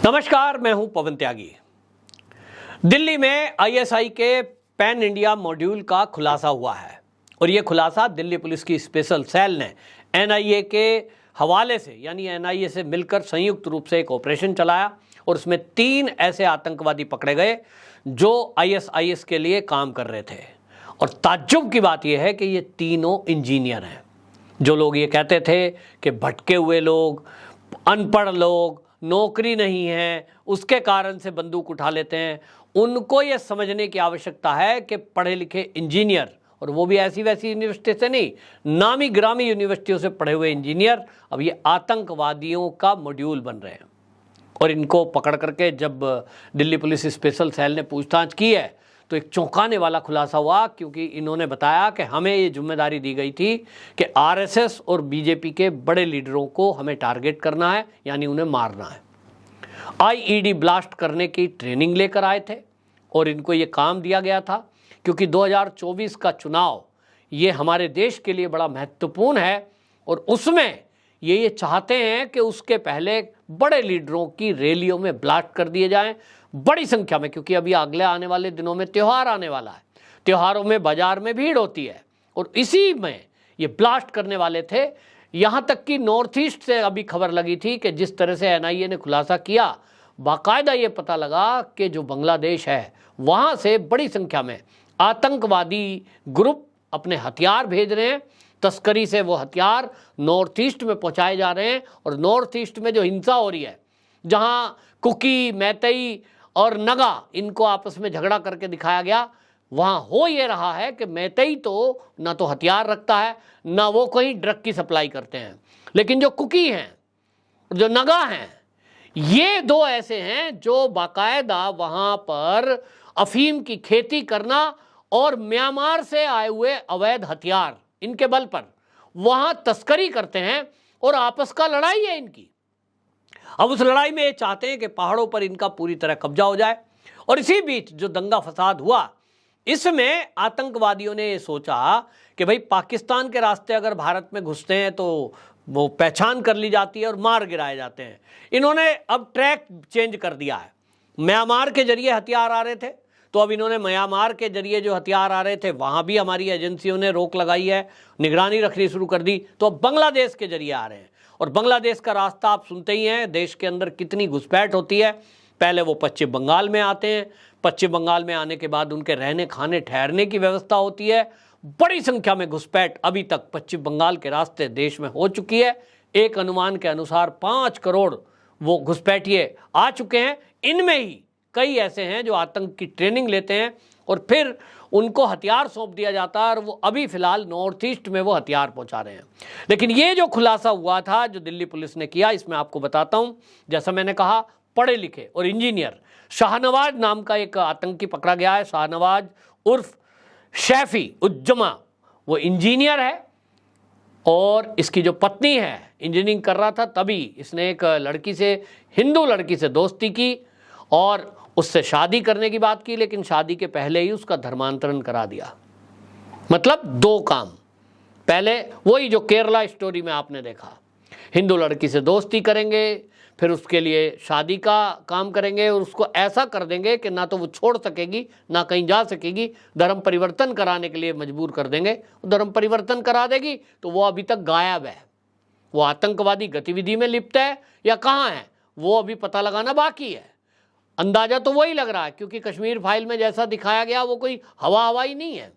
नमस्कार, मैं हूं पवन त्यागी। दिल्ली में आईएसआई के पैन इंडिया मॉड्यूल का खुलासा हुआ है और यह खुलासा दिल्ली पुलिस की स्पेशल सेल ने एनआईए के हवाले से यानी एनआईए से मिलकर संयुक्त रूप से एक ऑपरेशन चलाया और उसमें 3 ऐसे आतंकवादी पकड़े गए जो आईएसआईएस के लिए काम कर रहे थे। और ताज्जुब की बात यह है कि ये तीनों इंजीनियर हैं। जो लोग ये कहते थे कि भटके हुए लोग, अनपढ़ लोग, नौकरी नहीं है, उसके कारण से बंदूक उठा लेते हैं, उनको ये समझने की आवश्यकता है कि पढ़े लिखे इंजीनियर, और वो भी ऐसी वैसी यूनिवर्सिटी से नहीं, नामी ग्रामी यूनिवर्सिटियों से पढ़े हुए इंजीनियर अब ये आतंकवादियों का मॉड्यूल बन रहे हैं। और इनको पकड़ करके जब दिल्ली पुलिस स्पेशल सेल ने पूछताछ की है तो एक चौंकाने वाला खुलासा हुआ, क्योंकि इन्होंने बताया कि हमें ये जिम्मेदारी दी गई थी कि आरएसएस और बीजेपी के बड़े लीडरों को हमें टारगेट करना है, यानी उन्हें मारना है। आईईडी ब्लास्ट करने की ट्रेनिंग लेकर आए थे और इनको ये काम दिया गया था, क्योंकि 2024 का चुनाव ये हमारे देश के लिए बड़ा महत्वपूर्ण है और उसमें ये चाहते हैं कि उसके पहले बड़े लीडरों की रैलियों में ब्लास्ट कर दिए जाएं बड़ी संख्या में, क्योंकि अभी अगले आने वाले दिनों में त्यौहार आने वाला है। त्योहारों में बाजार में भीड़ होती है और इसी में ये ब्लास्ट करने वाले थे। यहाँ तक कि नॉर्थ ईस्ट से अभी खबर लगी थी कि जिस तरह से एनआईए ने खुलासा किया, बाकायदा ये पता लगा कि जो बांग्लादेश है वहाँ से बड़ी संख्या में आतंकवादी ग्रुप अपने हथियार भेज रहे हैं। तस्करी से वो हथियार नॉर्थ ईस्ट में पहुँचाए जा रहे हैं और नॉर्थ ईस्ट में जो हिंसा हो रही है, जहाँ कुकी, मैतेई और नगा इनको आपस में झगड़ा करके दिखाया गया, वहाँ हो ये रहा है कि मैतेई तो ना तो हथियार रखता है, ना वो कहीं ड्रग की सप्लाई करते हैं, लेकिन जो कुकी हैं, जो नगा हैं, ये 2 ऐसे हैं जो बाकायदा वहाँ पर अफीम की खेती करना और म्यांमार से आए हुए अवैध हथियार इनके बल पर वहाँ तस्करी करते हैं और आपस का लड़ाई है इनकी। अब उस लड़ाई में ये चाहते हैं कि पहाड़ों पर इनका पूरी तरह कब्जा हो जाए। और इसी बीच जो दंगा फसाद हुआ, इसमें आतंकवादियों ने ये सोचा कि भाई पाकिस्तान के रास्ते अगर भारत में घुसते हैं तो वो पहचान कर ली जाती है और मार गिराए जाते हैं। इन्होंने अब ट्रैक चेंज कर दिया है। म्यांमार के जरिए हथियार आ रहे थे, तो अब इन्होंने म्यांमार के जरिए जो हथियार आ रहे थे वहाँ भी हमारी एजेंसियों ने रोक लगाई है, निगरानी रखनी शुरू कर दी। तो अब बांग्लादेश के जरिए आ रहे हैं और बांग्लादेश का रास्ता आप सुनते ही हैं, देश के अंदर कितनी घुसपैठ होती है। पहले वो पश्चिम बंगाल में आते हैं, पश्चिम बंगाल में आने के बाद उनके रहने खाने ठहरने की व्यवस्था होती है। बड़ी संख्या में घुसपैठ अभी तक पश्चिम बंगाल के रास्ते देश में हो चुकी है। एक अनुमान के अनुसार 5 करोड़ वो घुसपैठिए आ चुके हैं। इनमें ही कई ऐसे हैं जो आतंक की ट्रेनिंग लेते हैं और फिर उनको हथियार सौंप दिया जाता है और वो अभी फिलहाल नॉर्थ ईस्ट में वो हथियार पहुंचा रहे हैं। लेकिन ये जो खुलासा हुआ था जो दिल्ली पुलिस ने किया, इसमें आपको बताता हूं, जैसा मैंने कहा, पढ़े लिखे और इंजीनियर शाहनवाज नाम का एक आतंकी पकड़ा गया है। शाहनवाज उर्फ शैफी उज्जमा, वो इंजीनियर है और इसकी जो पत्नी है, इंजीनियरिंग कर रहा था तभी इसने एक लड़की से, हिंदू लड़की से दोस्ती की और उससे शादी करने की बात की, लेकिन शादी के पहले ही उसका धर्मांतरण करा दिया। मतलब 2 काम। पहले वही जो केरला स्टोरी में आपने देखा, हिंदू लड़की से दोस्ती करेंगे, फिर उसके लिए शादी का काम करेंगे और उसको ऐसा कर देंगे कि ना तो वो छोड़ सकेगी ना कहीं जा सकेगी, धर्म परिवर्तन कराने के लिए मजबूर कर देंगे। धर्म परिवर्तन करा देगी तो वो अभी तक गायब है, वो आतंकवादी गतिविधि में लिप्त है या कहाँ है वो अभी पता लगाना बाकी है। अंदाजा तो वही लग रहा है, क्योंकि कश्मीर फाइल में जैसा दिखाया गया वो कोई हवाई नहीं है।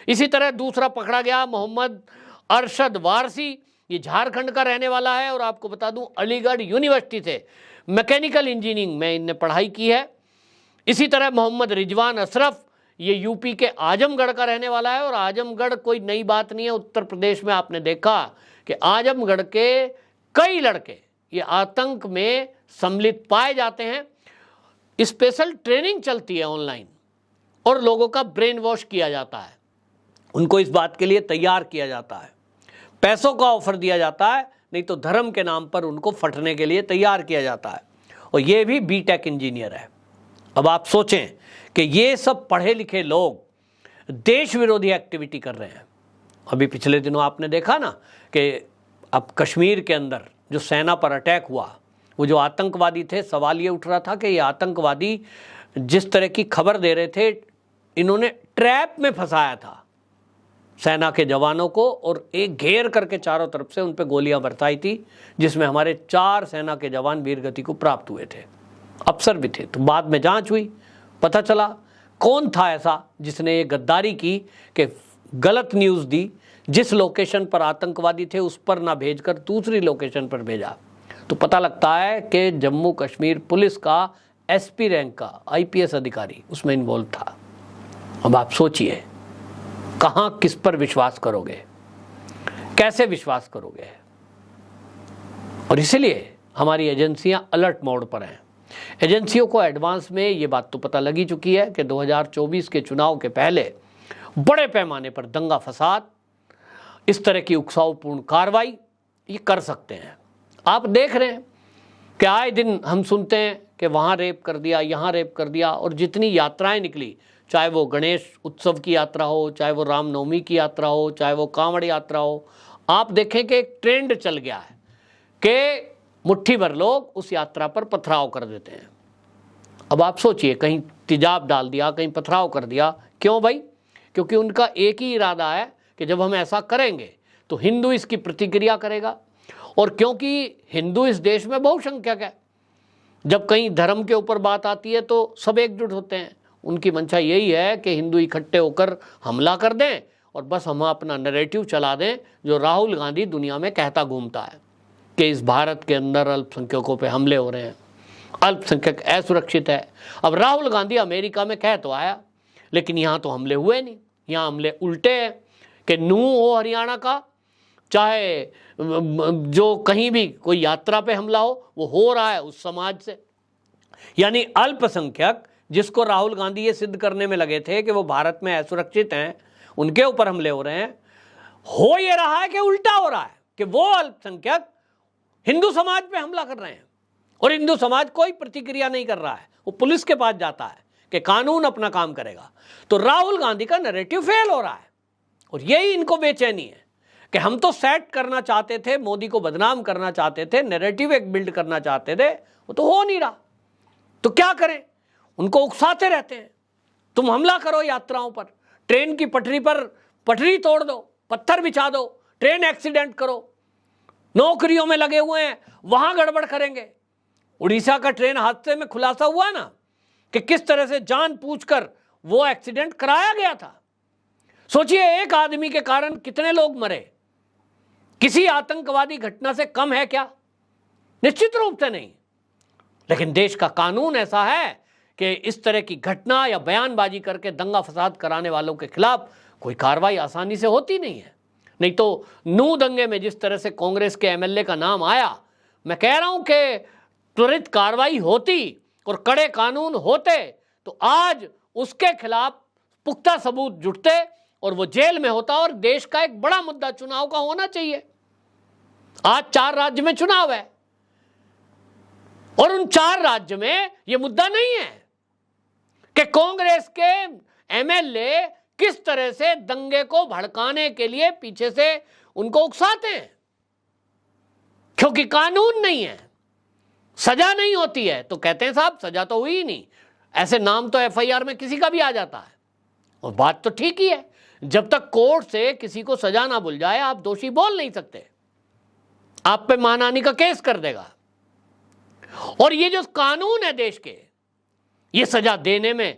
इसी तरह दूसरा पकड़ा गया मोहम्मद अरशद वारसी, ये झारखंड का रहने वाला है और आपको बता दूं अलीगढ़ यूनिवर्सिटी से मैकेनिकल इंजीनियरिंग में इनने पढ़ाई की है। इसी तरह मोहम्मद रिजवान अशरफ, ये यूपी के आजमगढ़ का रहने वाला है और आजमगढ़ कोई नई बात नहीं है। उत्तर प्रदेश में आपने देखा कि आजमगढ़ के कई लड़के ये आतंक में सम्मिलित पाए जाते हैं। स्पेशल ट्रेनिंग चलती है ऑनलाइन और लोगों का ब्रेन वॉश किया जाता है, उनको इस बात के लिए तैयार किया जाता है, पैसों का ऑफर दिया जाता है, नहीं तो धर्म के नाम पर उनको फटने के लिए तैयार किया जाता है। और ये भी बीटेक इंजीनियर है। अब आप सोचें कि ये सब पढ़े लिखे लोग देश विरोधी एक्टिविटी कर रहे हैं। अभी पिछले दिनों आपने देखा ना कि अब कश्मीर के अंदर जो सेना पर अटैक हुआ वो जो आतंकवादी थे, सवाल ये उठ रहा था कि ये आतंकवादी जिस तरह की खबर दे रहे थे, इन्होंने ट्रैप में फंसाया था सेना के जवानों को और एक घेर करके चारों तरफ से उन पर गोलियां बरसाई थी, जिसमें हमारे 4 सेना के जवान वीरगति को प्राप्त हुए थे, अफसर भी थे। तो बाद में जांच हुई, पता चला कौन था ऐसा जिसने ये गद्दारी की कि गलत न्यूज़ दी, जिस लोकेशन पर आतंकवादी थे उस पर ना भेजकर दूसरी लोकेशन पर भेजा। तो पता लगता है कि जम्मू कश्मीर पुलिस का एसपी रैंक का आईपीएस अधिकारी उसमें इन्वॉल्व था। अब आप सोचिए कहां किस पर विश्वास करोगे, कैसे विश्वास करोगे। और इसलिए हमारी एजेंसियां अलर्ट मोड पर हैं। एजेंसियों को एडवांस में ये बात तो पता लगी चुकी है कि 2024 के चुनाव के पहले बड़े पैमाने पर दंगा फसाद, इस तरह की उकसावपूर्ण कार्रवाई ये कर सकते हैं। आप देख रहे हैं कि आए दिन हम सुनते हैं कि वहाँ रेप कर दिया, यहाँ रेप कर दिया, और जितनी यात्राएं निकली, चाहे वो गणेश उत्सव की यात्रा हो, चाहे वो रामनवमी की यात्रा हो, चाहे वो कांवड़ यात्रा हो, आप देखें कि एक ट्रेंड चल गया है कि मुट्ठी भर लोग उस यात्रा पर पथराव कर देते हैं। अब आप सोचिए, कहीं तेजाब डाल दिया, कहीं पथराव कर दिया, क्यों भाई? क्योंकि उनका एक ही इरादा है कि जब हम ऐसा करेंगे तो हिंदू इसकी प्रतिक्रिया करेगा, और क्योंकि हिंदू इस देश में बहुसंख्यक है, जब कहीं धर्म के ऊपर बात आती है तो सब एकजुट होते हैं। उनकी मंशा यही है कि हिंदू इकट्ठे होकर हमला कर दें और बस हम अपना नैरेटिव चला दें, जो राहुल गांधी दुनिया में कहता घूमता है कि इस भारत के अंदर अल्पसंख्यकों पे हमले हो रहे हैं, अल्पसंख्यक असुरक्षित है। अब राहुल गांधी अमेरिका में कह तो आया, लेकिन यहाँ तो हमले हुए नहीं। यहाँ हमले उल्टे हैं कि नूह हो हरियाणा का, चाहे जो कहीं भी कोई यात्रा पे हमला हो, वो हो रहा है उस समाज से। यानी अल्पसंख्यक, जिसको राहुल गांधी ये सिद्ध करने में लगे थे कि वो भारत में असुरक्षित हैं, उनके ऊपर हमले हो रहे हैं। हो ये रहा है कि उल्टा हो रहा है कि वो अल्पसंख्यक हिंदू समाज पे हमला कर रहे हैं, और हिंदू समाज कोई प्रतिक्रिया नहीं कर रहा है। वो पुलिस के पास जाता है कि कानून अपना काम करेगा। तो राहुल गांधी का नैरेटिव फेल हो रहा है, और यही इनको बेचैनी है कि हम तो सेट करना चाहते थे, मोदी को बदनाम करना चाहते थे, नैरेटिव एक बिल्ड करना चाहते थे, वो तो हो नहीं रहा। तो क्या करें? उनको उकसाते रहते हैं, तुम हमला करो यात्राओं पर, ट्रेन की पटरी पर पटरी तोड़ दो, पत्थर बिछा दो, ट्रेन एक्सीडेंट करो, नौकरियों में लगे हुए हैं वहां गड़बड़ करेंगे। उड़ीसा का ट्रेन हादसे में खुलासा हुआ ना कि किस तरह से जानबूझकर वो एक्सीडेंट कराया गया था। सोचिए, एक आदमी के कारण कितने लोग मरे। किसी आतंकवादी घटना से कम है क्या? निश्चित रूप से नहीं। लेकिन देश का कानून ऐसा है कि इस तरह की घटना या बयानबाजी करके दंगा फसाद कराने वालों के खिलाफ कोई कार्रवाई आसानी से होती नहीं है। नहीं तो नूह दंगे में जिस तरह से कांग्रेस के एमएलए का नाम आया, मैं कह रहा हूं कि त्वरित कार्रवाई होती और कड़े कानून होते तो आज उसके खिलाफ पुख्ता सबूत जुटते और वो जेल में होता। और देश का एक बड़ा मुद्दा चुनाव का होना चाहिए। आज 4 राज्य में चुनाव है, और उन 4 राज्य में यह मुद्दा नहीं है कि कांग्रेस के एमएलए किस तरह से दंगे को भड़काने के लिए पीछे से उनको उकसाते हैं, क्योंकि कानून नहीं है, सजा नहीं होती है। तो कहते हैं साहब सजा तो हुई ही नहीं, ऐसे नाम तो एफआईआर में किसी का भी आ जाता है। और बात तो ठीक ही है, जब तक कोर्ट से किसी को सजा ना भूल जाए आप दोषी बोल नहीं सकते, आप पे मानहानि का केस कर देगा। और ये जो कानून है देश के, ये सजा देने में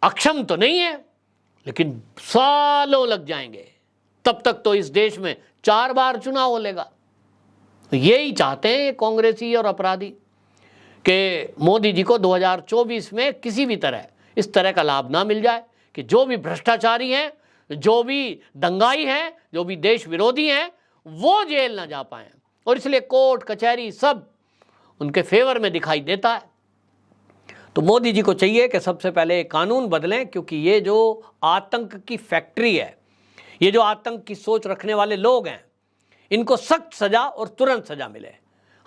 अक्षम तो नहीं है, लेकिन सालों लग जाएंगे। तब तक तो इस देश में 4 बार चुनाव हो लेगा। यही चाहते हैं ये कांग्रेसी और अपराधी कि मोदी जी को 2024 में किसी भी तरह इस तरह का लाभ ना मिल जाए कि जो भी भ्रष्टाचारी हैं, जो भी दंगाई हैं, जो भी देश विरोधी हैं, वो जेल ना जा पाए। और इसलिए कोर्ट कचहरी सब उनके फेवर में दिखाई देता है। तो मोदी जी को चाहिए कि सबसे पहले कानून बदलें, क्योंकि ये जो आतंक की फैक्ट्री है, ये जो आतंक की सोच रखने वाले लोग हैं, इनको सख्त सजा और तुरंत सजा मिले।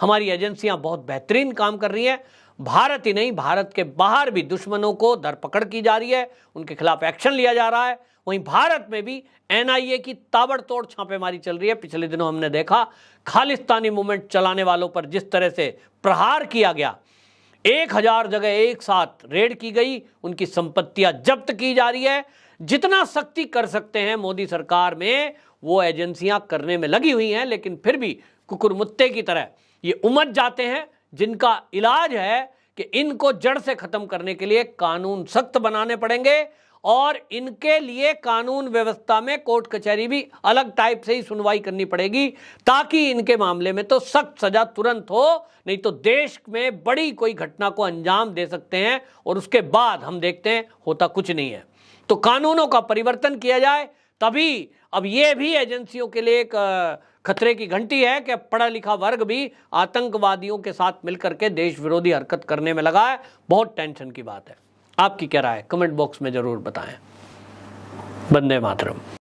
हमारी एजेंसियां बहुत बेहतरीन काम कर रही हैं। भारत ही नहीं, भारत के बाहर भी दुश्मनों को धरपकड़ की जा रही है, उनके खिलाफ एक्शन लिया जा रहा है। वहीं भारत में भी एनआईए की ताबड़तोड़ छापेमारी चल रही है। पिछले दिनों हमने देखा खालिस्तानी मूवमेंट चलाने वालों पर जिस तरह से प्रहार किया गया, 1000 जगह एक साथ रेड की गई, उनकी संपत्तियां जब्त की जा रही है। जितना सख्ती कर सकते हैं मोदी सरकार में वो एजेंसियां करने में लगी हुई हैं, लेकिन फिर भी कुकुरमुत्ते की तरह ये उमड़ जाते हैं, जिनका इलाज है कि इनको जड़ से खत्म करने के लिए कानून सख्त बनाने पड़ेंगे और इनके लिए कानून व्यवस्था में कोर्ट कचहरी भी अलग टाइप से ही सुनवाई करनी पड़ेगी, ताकि इनके मामले में तो सख्त सजा तुरंत हो, नहीं तो देश में बड़ी कोई घटना को अंजाम दे सकते हैं और उसके बाद हम देखते हैं होता कुछ नहीं है। तो कानूनों का परिवर्तन किया जाए, तभी अब ये भी एजेंसियों के लिए एक खतरे की घंटी है कि पढ़ा लिखा वर्ग भी आतंकवादियों के साथ मिलकर के देश विरोधी हरकत करने में लगा है। बहुत टेंशन की बात है। आपकी क्या राय है? कमेंट बॉक्स में जरूर बताएं। वंदे मातरम।